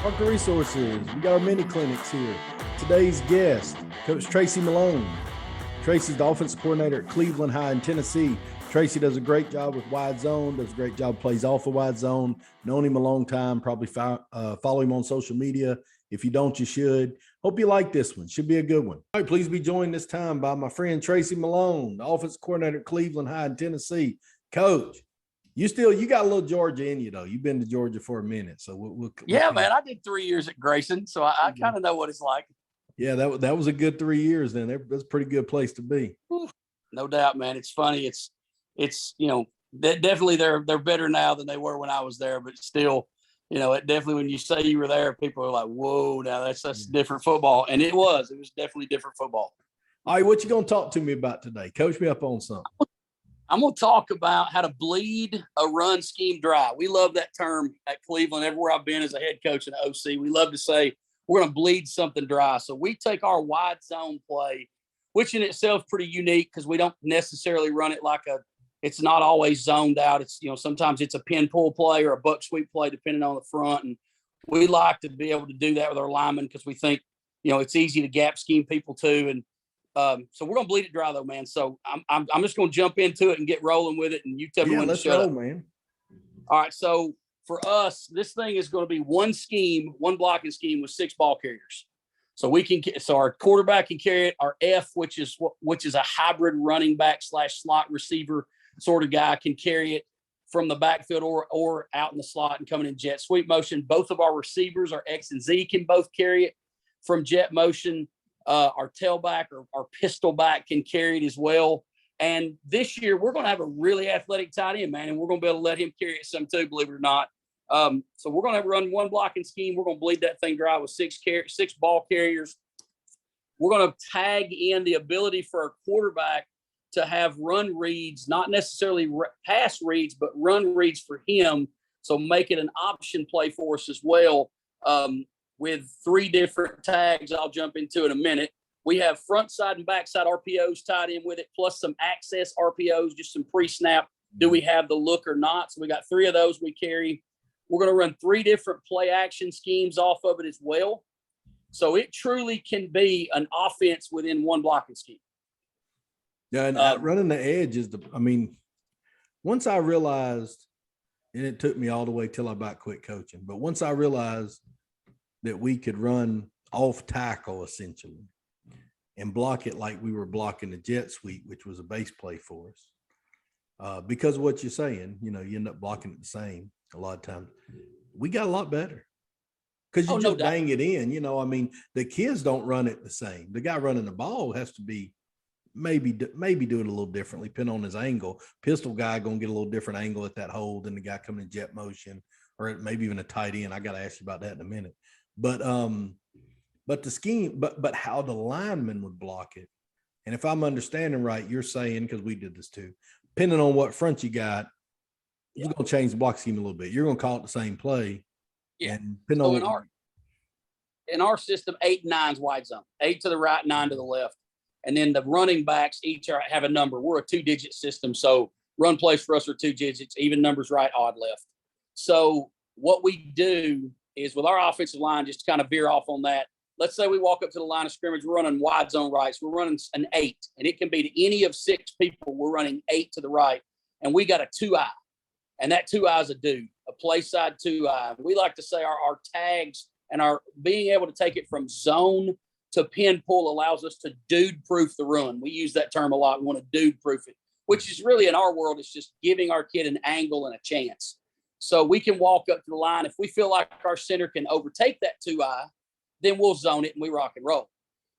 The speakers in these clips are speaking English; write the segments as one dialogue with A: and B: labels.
A: Parker Resources, we got our mini clinics here. Today's guest, Coach Tracy Malone. Tracy's the offensive coordinator at Cleveland High in Tennessee. Tracy does a great job with wide zone, does a great job, plays off of wide zone. Known him a long time, probably follow him on social media. If you don't, you should. Hope you like this one. Should be a good one. All right, please be joined this time by my friend Tracy Malone, the offensive coordinator at Cleveland High in Tennessee. Coach, you got a little Georgia in you, though. You've been to Georgia for a minute. So
B: man, I did 3 years at Grayson, so I kind of know what it's like.
A: Yeah, that was a good 3 years then. That's a pretty good place to be.
B: No doubt, man. It's funny. It's definitely they're better now than they were when I was there, but still, it definitely, when you say you were there, people are like, whoa, now that's different football. And it was definitely different football.
A: All right, what you going to talk to me about today? Coach me up on something.
B: I'm going to talk about how to bleed a run scheme dry. We love that term at Cleveland. Everywhere I've been as a head coach and OC, we love to say we're going to bleed something dry. So we take our wide zone play, which in itself is pretty unique because we don't necessarily run it like it's not always zoned out. It's, sometimes it's a pin pull play or a buck sweep play, depending on the front. And we like to be able to do that with our linemen because we think, it's easy to gap scheme people too. And, so we're gonna bleed it dry though, man. So I'm just gonna jump into it and get rolling with it, and you tell me when to shut up,
A: man.
B: All right. So for us, this thing is going to be one blocking scheme with 6 ball carriers. So our quarterback can carry it. Our F, which is a hybrid running back / slot receiver sort of guy, can carry it from the backfield or out in the slot and coming in jet sweep motion. Both of our receivers, our X and Z, can both carry it from jet motion. Our tailback or our pistol back can carry it as well. And this year, we're going to have a really athletic tight end, man, and we're going to be able to let him carry it some too, believe it or not. So we're going to run one blocking scheme. We're going to bleed that thing dry with 6 ball carriers. We're going to tag in the ability for our quarterback to have run reads, not necessarily pass reads, but run reads for him. So make it an option play for us as well. With 3 different tags I'll jump into in a minute. We have front side and back side RPOs tied in with it, plus some access RPOs, just some pre-snap. Do we have the look or not? So we got 3 of those we carry. We're going to run 3 different play action schemes off of it as well. So it truly can be an offense within one blocking scheme.
A: Yeah, and running the edge is once I realized, and it took me all the way till I about quit coaching, but once I realized that we could run off tackle essentially and block it like we were blocking the jet sweep, which was a base play for us. Because of what you're saying, you end up blocking it the same a lot of times. We got a lot better because you just bang it in. The kids don't run it the same. The guy running the ball has to be maybe do it a little differently, depending on his angle. Pistol guy going to get a little different angle at that hole than the guy coming in jet motion, or maybe even a tight end. I got to ask you about that in a minute. But the scheme, but how the lineman would block it. And if I'm understanding right, you're saying, because we did this too, depending on what front you got, you're going to change the block scheme a little bit. You're going to call it the same play.
B: Yeah. And so in our system, 8 and 9 is wide zone, 8 to the right, 9 to the left. And then the running backs each have a number. We're a 2-digit system. So run plays for us are 2 digits, even numbers right, odd left. So what we do is with our offensive line, just to kind of veer off on that, let's say we walk up to the line of scrimmage, we're running wide zone right. So we're running an 8, and it can be to any of 6 people. We're running 8 to the right, and we got a 2-eye, and that 2-eye is a dude, a play side 2-eye. We like to say our tags and our being able to take it from zone to pin pull allows us to dude-proof the run. We use that term a lot. We want to dude-proof it, which is really in our world, it's just giving our kid an angle and a chance. So we can walk up to the line. If we feel like our center can overtake that 2-eye, then we'll zone it and we rock and roll.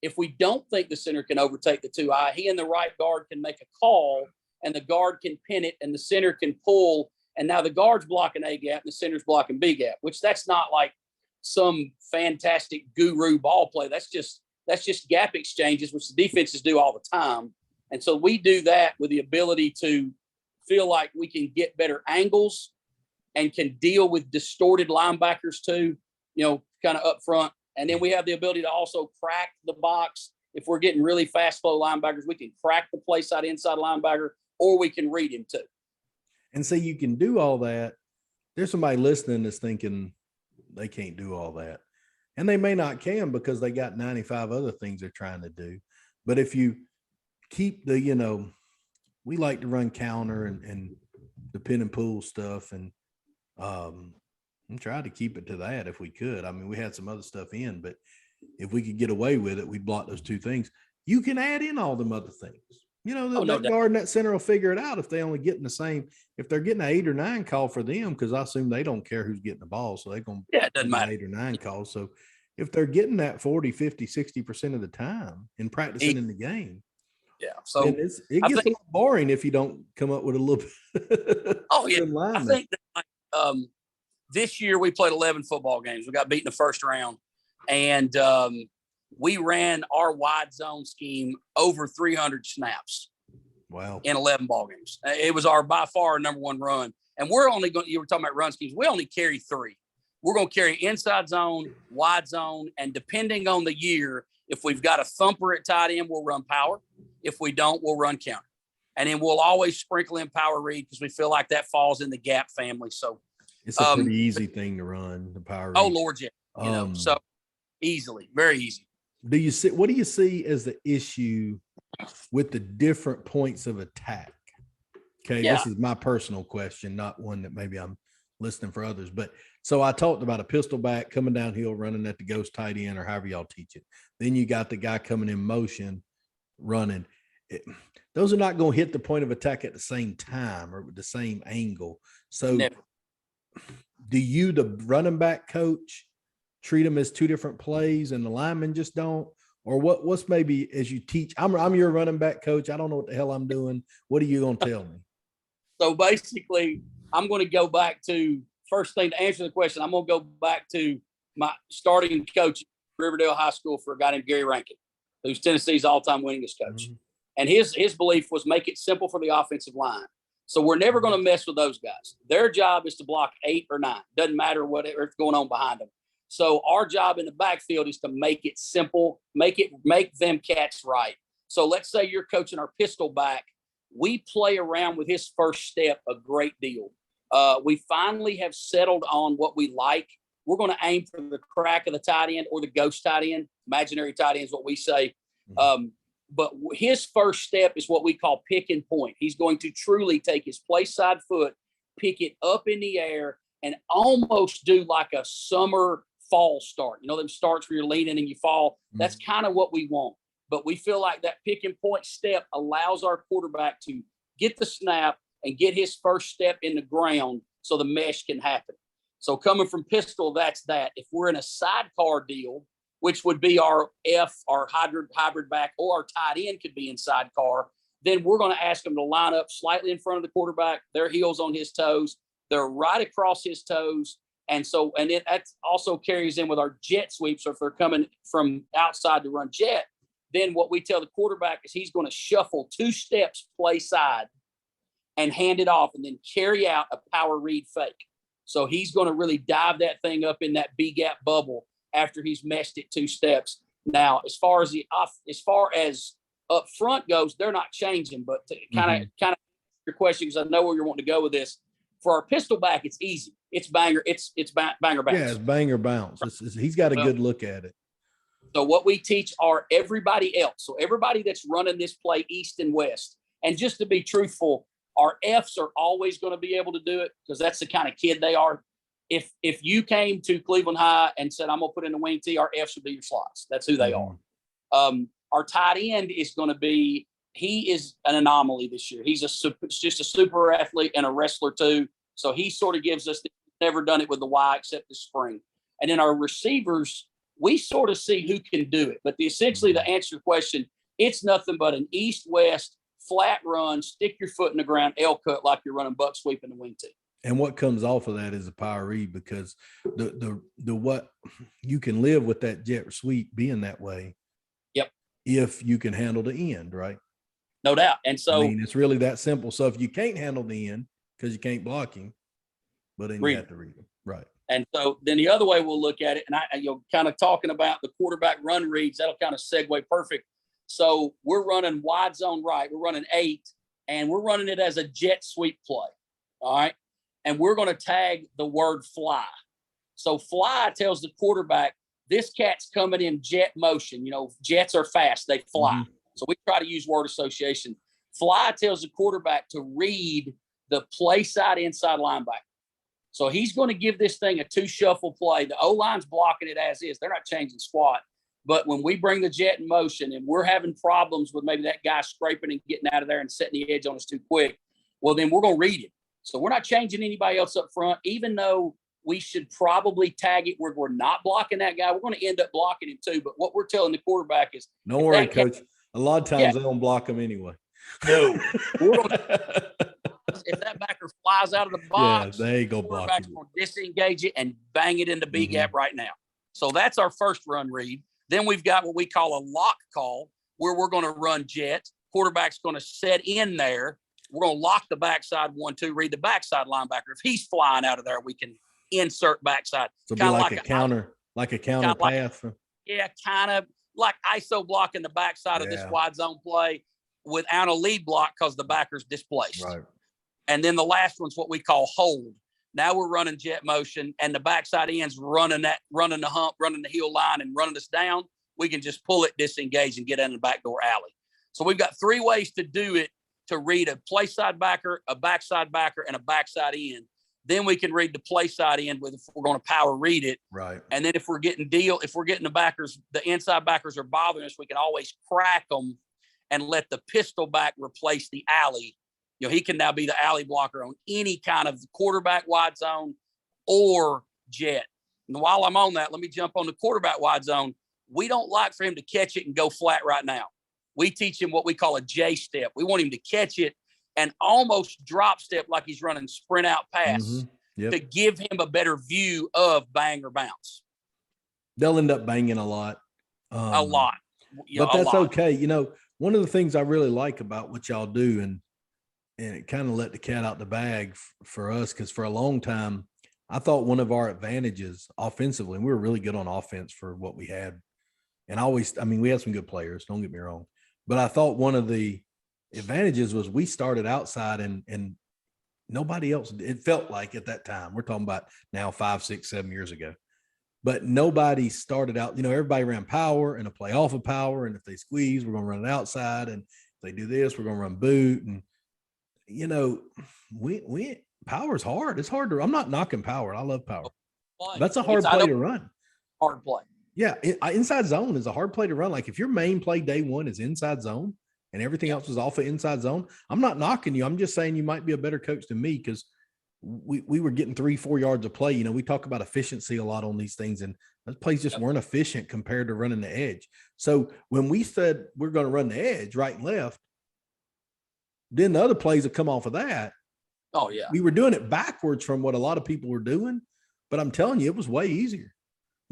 B: If we don't think the center can overtake the 2-eye, he and the right guard can make a call, and the guard can pin it, and the center can pull. And now the guard's blocking A gap and the center's blocking B gap, which that's not like some fantastic guru ball play. That's just gap exchanges, which the defenses do all the time. And so we do that with the ability to feel like we can get better angles and can deal with distorted linebackers too, kind of up front. And then we have the ability to also crack the box. If we're getting really fast flow linebackers, we can crack the play side inside linebacker, or we can read him too.
A: And so you can do all that there's somebody listening that's thinking they can't do all that. And they may not can because they got 95 other things they're trying to do. But if you keep the, we like to run counter and the pin and pull stuff and try to keep it to that if we could. I mean, we had some other stuff in, but if we could get away with it, we'd block those two things. You can add in all them other things. That guard and that center will figure it out if they only getting the same. If they're getting an 8 or 9 call for them, because I assume they don't care who's getting the ball, so they're going to
B: it doesn't matter.
A: 8 or 9 calls. So if they're getting that 40, 50, 60% of the time and practicing in the game,
B: so
A: it gets a little boring if you don't come up with a little bit.
B: I think that, this year we played 11 football games. We got beat in the first round, and we ran our wide zone scheme over 300 snaps.
A: Wow.
B: In 11 ball games. It was by far our number one run. And we're only going, you were talking about run schemes. We only carry 3. We're going to carry inside zone, wide zone, and depending on the year, if we've got a thumper at tight end, we'll run power. If we don't, we'll run counter. And then we'll always sprinkle in power read because we feel like that falls in the gap family. So
A: it's a pretty easy thing to run, the power read.
B: Oh, Lord, yeah. So easily, very easy.
A: What do you see as the issue with the different points of attack? Okay, This is my personal question, not one that maybe I'm listening for others. But so I talked about a pistol back coming downhill, running at the ghost tight end, or however y'all teach it. Then you got the guy coming in motion, running. Those are not going to hit the point of attack at the same time or with the same angle. So
B: Never.
A: Do you, the running back coach, treat them as 2 different plays and the linemen just don't? Or what's maybe as you teach? I'm your running back coach. I don't know what the hell I'm doing. What are you going to tell me?
B: So basically, I'm going to go back to first thing to answer the question. I'm going to go back to my starting coach at Riverdale High School for a guy named Gary Rankin, who's Tennessee's all-time winningest coach. Mm-hmm. And his belief was make it simple for the offensive line. So we're never going to mess with those guys. Their job is to block 8 or 9. Doesn't matter whatever's going on behind them. So our job in the backfield is to make it simple, make them catch right. So let's say you're coaching our pistol back. We play around with his first step a great deal. We finally have settled on what we like. We're going to aim for the crack of the tight end or the ghost tight end. Imaginary tight end is what we say. But his first step is what we call pick and point. He's going to truly take his play side foot, pick it up in the air, and almost do like a summer fall start. Them starts where you're leaning and you fall. That's kind of what we want. But we feel like that pick and point step allows our quarterback to get the snap and get his first step in the ground so the mesh can happen. So coming from pistol, that's that. If we're in a sidecar deal, which would be our hybrid back, or our tight end could be in sidecar, then we're going to ask them to line up slightly in front of the quarterback, their heels on his toes, they're right across his toes. And that also carries in with our jet sweep. So if they're coming from outside to run jet, then what we tell the quarterback is he's going to shuffle 2 steps play side and hand it off and then carry out a power read fake. So he's going to really dive that thing up in that B gap bubble after he's meshed it 2 steps. Now, as far as up front goes, they're not changing. But to kind of your question, because I know where you're wanting to go with this. For our pistol back, it's easy. It's banger. It's banger bounce.
A: Yeah, it's banger bounce. He's got a good look at it.
B: So what we teach are everybody else. So everybody that's running this play east and west. And just to be truthful, our Fs are always going to be able to do it because that's the kind of kid they are. If you came to Cleveland High and said, I'm going to put in the wing tee, our Fs would be your slots. That's who they are. Our tight end is going to be, he is an anomaly this year. He's just a super athlete and a wrestler too. So he sort of gives us, never done it with the Y except this spring. And then our receivers, we sort of see who can do it. But essentially, to answer your question, it's nothing but an east-west flat run, stick your foot in the ground, L cut like you're running buck sweep in the wing tee.
A: And what comes off of that is a power read because the what you can live with that jet sweep being that way.
B: Yep.
A: If you can handle the end, right?
B: No doubt. And so
A: it's really that simple. So if you can't handle the end because you can't block him, but then you have to read him. Right.
B: And so then the other way we'll look at it, and kind of talking about the quarterback run reads, that'll kind of segue perfect. So we're running wide zone right. We're running 8, and we're running it as a jet sweep play. All right. and we're going to tag the word fly. So fly tells the quarterback, this cat's coming in jet motion. Jets are fast. They fly. Mm-hmm. So we try to use word association. Fly tells the quarterback to read the play side inside linebacker. So he's going to give this thing a 2-shuffle play. The O-line's blocking it as is. They're not changing squat. But when we bring the jet in motion and we're having problems with maybe that guy scraping and getting out of there and setting the edge on us too quick, well, then we're going to read it. So we're not changing anybody else up front, even though we should probably tag it where we're not blocking that guy. We're going to end up blocking him too. But what we're telling the quarterback is,
A: don't worry, Coach. A lot of times they don't block him anyway.
B: No. If that backer flies out of the box,
A: they go block him.
B: Going to disengage it and bang it into B gap right now. So that's our first run read. Then we've got what we call a lock call, where we're going to run jet. Quarterback's going to set in there. We're going to lock the backside 1-2, read the backside linebacker. If he's flying out of there, we can insert backside.
A: So kind of like a counter path.
B: Kind of like ISO blocking the backside of this wide zone play without a lead block because the backer's displaced.
A: Right.
B: And then the last one's what we call hold. Now we're running jet motion, and the backside end's running the hump, running the heel line, and running us down. We can just pull it, disengage, and get in the backdoor alley. So we've got 3 ways to do it, to read a play side backer, a backside backer, and a backside end. Then we can read the play side end if we're going to power read it.
A: Right.
B: And then if we're getting the backers, the inside backers are bothering us, we can always crack them and let the pistol back replace the alley. He can now be the alley blocker on any kind of quarterback wide zone or jet. And while I'm on that, let me jump on the quarterback wide zone. We don't like for him to catch it and go flat right now. We teach him what we call a J step. We want him to catch it and almost drop step like he's running sprint out pass to give him a better view of bang or bounce.
A: They'll end up banging a lot.
B: A lot.
A: But that's okay. One of the things I really like about what y'all do, and it kind of let the cat out the bag for us, because for a long time, I thought one of our advantages offensively, and we were really good on offense for what we had. And we had some good players, don't get me wrong. But I thought one of the advantages was we started outside and nobody else, it felt like at that time, we're talking about now 5, 6, 7 years ago, but nobody started out, everybody ran power and a play off of power. And if they squeeze, we're going to run it outside. And if they do this, we're going to run boot. And, power's hard. It's hard I'm not knocking power. I love power. That's a hard play to run.
B: Hard play.
A: Yeah. Inside zone is a hard play to run. Like if your main play day one is inside zone and everything else is off of inside zone, I'm not knocking you. I'm just saying you might be a better coach than me, because we were getting 3-4 yards of play. We talk about efficiency a lot on these things, and those plays just weren't efficient compared to running the edge. So when we said we're going to run the edge right and left, then the other plays have come off of that.
B: Oh, yeah.
A: We were doing it backwards from what a lot of people were doing, but I'm telling you, it was way easier.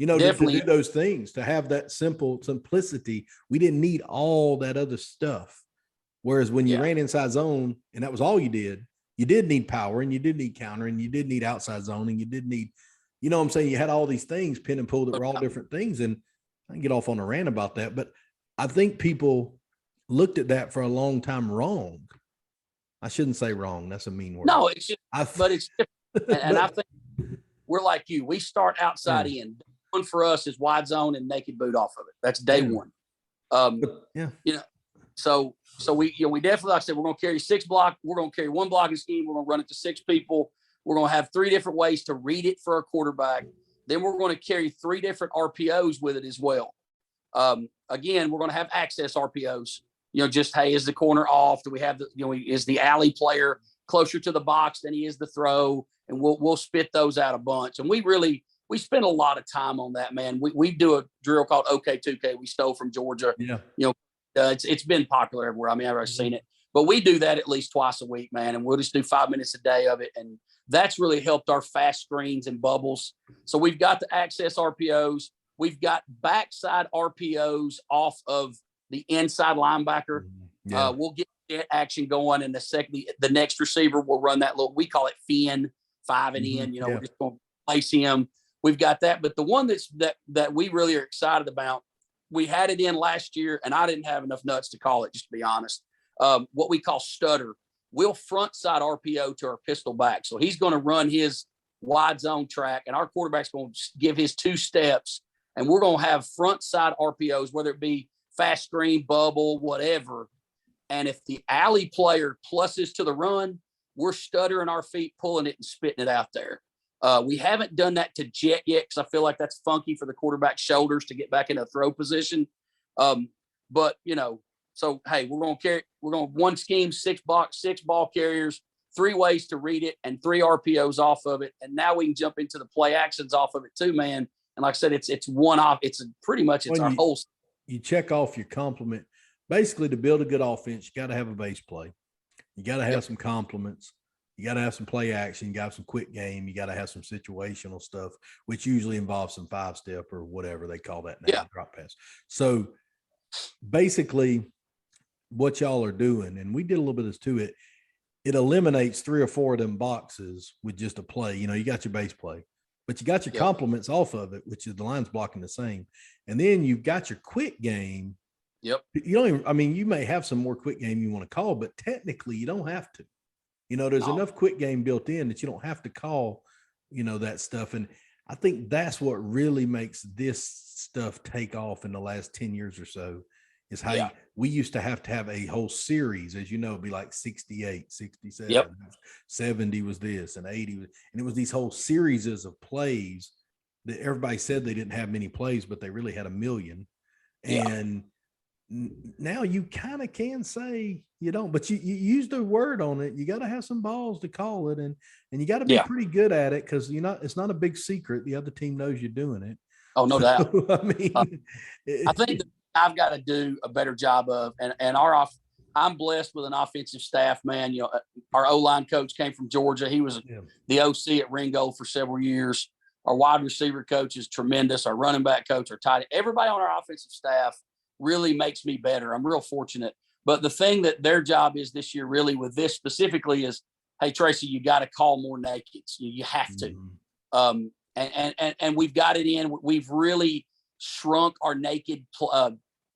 A: To do those things, to have that simplicity. We didn't need all that other stuff. Whereas when you ran inside zone and that was all you did need power, and you did need counter, and you did need outside zone, and you did need, what I'm saying? You had all these things, pin and pull, that were all different things. And I can get off on a rant about that, but I think people looked at that for a long time wrong. I shouldn't say wrong. That's a mean word.
B: No, it's just, but it's different. And I think we're like you. We start outside in. One for us is wide zone and naked boot off of it. That's day one. So we definitely, like I said, we're going to carry 6 block. We're going to carry 1 blocking scheme. We're going to run it to 6 people. We're going to have 3 different ways to read it for a quarterback. Then we're going to carry 3 different RPOs with it as well. Again, we're going to have access RPOs. Just, hey, is the corner off? Do we have is the alley player closer to the box than he is the throw? And we'll spit those out a bunch. And we spend a lot of time on that, man. We do a drill called OK2K. We stole from Georgia.
A: Yeah.
B: It's been popular everywhere. I've ever seen it, but we do that at least twice a week, man. And we'll just do 5 minutes a day of it. And that's really helped our fast screens and bubbles. So we've got the access RPOs. We've got backside RPOs off of the inside linebacker. Yeah. We'll get that action going. And the next receiver will run that little, we call it fin 5 and in, we're just going to place him. We've got that. But the one that we really are excited about, we had it in last year, and I didn't have enough nuts to call it, just to be honest. What we call stutter. we'll front side RPO to our pistol back. So he's going to run his wide zone track, and our quarterback's going to give his 2 steps, and we're going to have front side RPOs, whether it be fast screen, bubble, whatever. And if the alley player pluses to the run, we're stuttering our feet, pulling it and spitting it out there. We haven't done that to jet yet because I feel like that's funky for the quarterback's shoulders to get back in a throw position. But, you know, so, hey, we're going to one scheme, 6 ball carriers, 3 ways to read it, and 3 RPOs off of it. And now we can jump into the play actions off of it too, man. And like I said, it's one off. It's pretty much our whole.
A: You check off your complement. Basically, to build a good offense, you got to have a base play. You got to have some complements. You got to have some play action. You got to have some quick game. You got to have some situational stuff, which usually involves some 5-step or whatever they call that now, drop pass. So basically what y'all are doing, and we did a little bit of this too, it eliminates 3 or 4 of them boxes with just a play. You know, you got your base play, but you got your complements off of it, which is the line's blocking the same. And then you've got your quick game.
B: Yep.
A: You don't even, I mean, you may have some more quick game you want to call, but technically you don't have to. You know, there's enough quick game built in that you don't have to call, you know, that stuff. And I think that's what really makes this stuff take off in the last 10 years or so, is how we used to have a whole series, as you know, it'd be like 68, 67, 70 was this, and 80 was, and it was these whole series of plays that everybody said they didn't have many plays, but they really had a million. And now you kind of can say you don't, but you use the word on it. You got to have some balls to call it, and you got to be pretty good at it, because it's not a big secret. The other team knows you're doing it.
B: Oh, no doubt.
A: I mean,
B: I think that I've got to do a better job of, and I'm blessed with an offensive staff, man. You know, our O-line coach came from Georgia. He was the OC at Ringgold for several years. Our wide receiver coach is tremendous. Our running back coach, our tight end, everybody on our offensive staff really makes me better. I'm real fortunate. But the thing that their job is this year, really with this specifically, is, hey, Tracy, you got to call more nakeds. You have to. And we've got it in. We've really shrunk our naked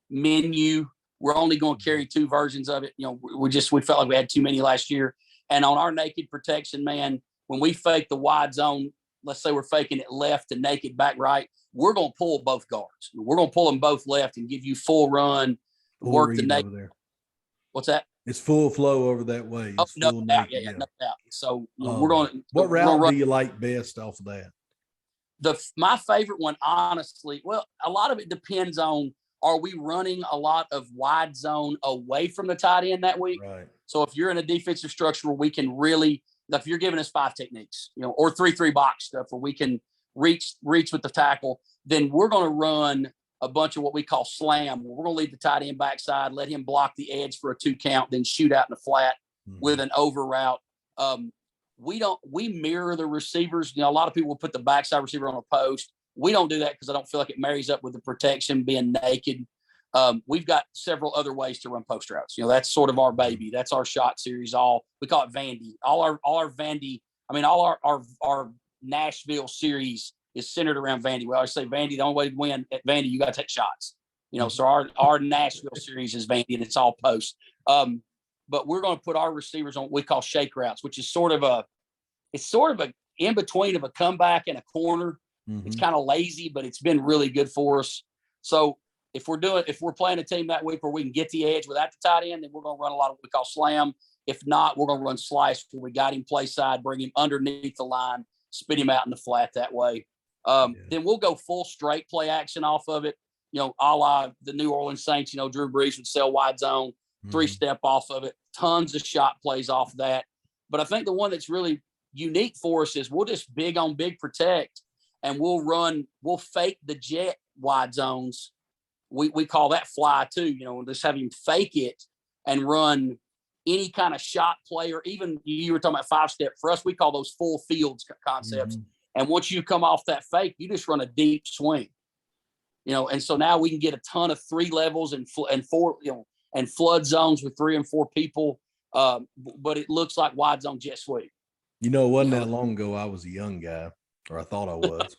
B: menu. We're only going to carry 2 versions of it. You know, we felt like we had too many last year. And on our naked protection, man, when we fake the wide zone, let's say we're faking it left to naked back right, we're going to pull both guards. We're going to pull them both left and give you full run, work the naked. Over there. What's that?
A: It's full flow over that way.
B: Oh, no doubt. No doubt. So we're going to.
A: What route do you like best off of that?
B: My favorite one, honestly, well, a lot of it depends on, are we running a lot of wide zone away from the tight end that week?
A: Right.
B: So if you're in a defensive structure where we can really, like if you're giving us 5 techniques, you know, or 3-3 box stuff where we can reach with the tackle, then we're going to run a bunch of what we call slam. We're going to leave the tight end backside, let him block the edge for a 2 count, then shoot out in the flat with an over route. We mirror the receivers. You know, a lot of people will put the backside receiver on a post. We don't do that because I don't feel like it marries up with the protection being naked. We've got several other ways to run post routes. You know, that's sort of our baby. That's our shot series. We call it Vandy. All our Vandy. I mean, all our Nashville series is centered around Vandy. We always say Vandy, the only way to win at Vandy, you got to take shots. You know, so our Nashville series is Vandy, and it's all post. But we're going to put our receivers on what we call shake routes, which is sort of a in between of a comeback and a corner. It's kind of lazy, but it's been really good for us. So if we're playing a team that week where we can get the edge without the tight end, then we're going to run a lot of what we call slam. If not, we're going to run slice where we got him play side, bring him underneath the line, spit him out in the flat that way. Then we'll go full straight play action off of it. You know, a la the New Orleans Saints, you know, Drew Brees would sell wide zone, 3-step off of it, tons of shot plays off of that. But I think the one that's really unique for us is we'll just big on big protect, and we'll fake the jet wide zones. We call that fly too, you know, we'll just have him fake it and run any kind of shot play, or even you were talking about 5-step. For us, we call those full fields concepts. And once you come off that fake, you just run a deep swing, you know, and so now we can get a ton of 3 levels and 4, you know, and flood zones with 3 and 4 people. But it looks like wide zone jet sweep.
A: You know, it wasn't that long ago I was a young guy, or I thought I was.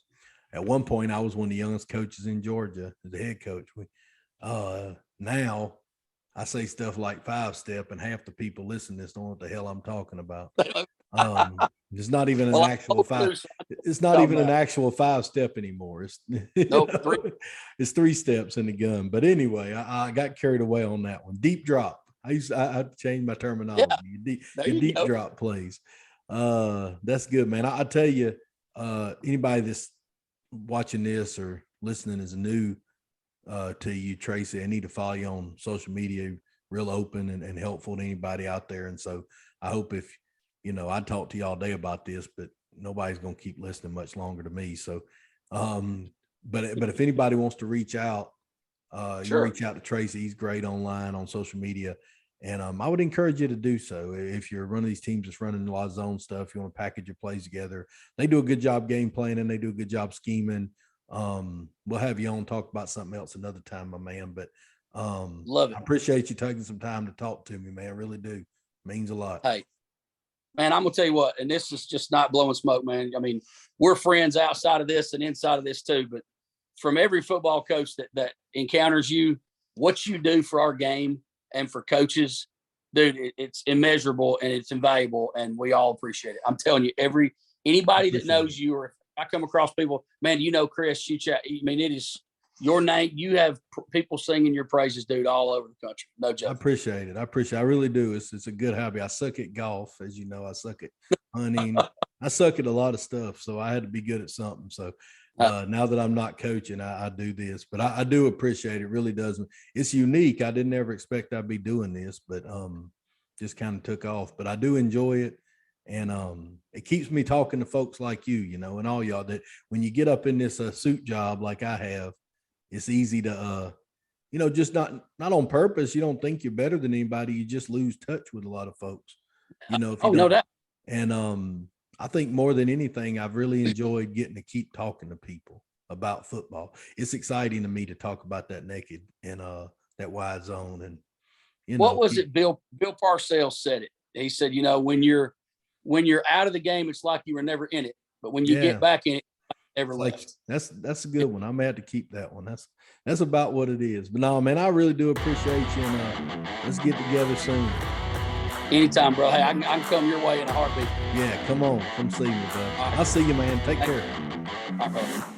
A: At one point, I was one of the youngest coaches in Georgia as a head coach. Now I say stuff like 5-step, and half the people listening to this don't know what the hell I'm talking about. It's not even an actual five. It's not even an actual 5-step anymore. It's
B: nope,
A: it's 3 steps in the gun. But anyway, I got carried away on that one. Deep drop. I changed my terminology.
B: Yeah,
A: deep drop plays. That's good, man. I tell you, anybody that's watching this or listening is new to you, Tracy, I need to follow you on social media. Real open and helpful to anybody out there. And so I hope if, I talk to you all day about this, but nobody's going to keep listening much longer to me. So, but if anybody wants to reach out, you reach out to Tracy. He's great online on social media. And I would encourage you to do so. If you're one of these teams that's running a lot of zone stuff, you want to package your plays together. They do a good job game planning. They do a good job scheming. We'll have you on talk about something else another time, my man. But
B: love it.
A: I appreciate you taking some time to talk to me, man. I really do. It means a lot.
B: Hey, man, I'm gonna tell you what, and this is just not blowing smoke, man. I mean, we're friends outside of this and inside of this too. But from every football coach that encounters you, what you do for our game and for coaches, dude, it's immeasurable and it's invaluable, and we all appreciate it. I'm telling you, anybody that knows you, or if I come across people, man, Chris, shoot you out. I mean, it is your name. You have people singing your praises, dude, all over the country. No joke.
A: I appreciate it. I really do. It's a good hobby. I suck at golf, as you know. I suck at hunting. I suck at a lot of stuff, so I had to be good at something. So now that I'm not coaching, I do this, but I do appreciate it. Really does. It's unique. I didn't ever expect I'd be doing this, but just kind of took off. But I do enjoy it. And it keeps me talking to folks like you, and all y'all, that when you get up in this suit job like I have, it's easy to, just not on purpose. You don't think you're better than anybody. You just lose touch with a lot of folks, if you
B: know that.
A: And I think more than anything, I've really enjoyed getting to keep talking to people about football. It's exciting to me to talk about that naked and that wide zone. And
B: what was it? Bill Parcells said it. He said, when you're out of the game, it's like you were never in it. But when you get back in it, never left.
A: That's a good one. I'm going to have to keep that one. That's about what it is. But no, man, I really do appreciate you. And let's get together soon.
B: Anytime, bro. Hey, I can come your way in a heartbeat.
A: Yeah, come on. Come see me, bro. I'll see you, man. Take care.
B: All right, bro.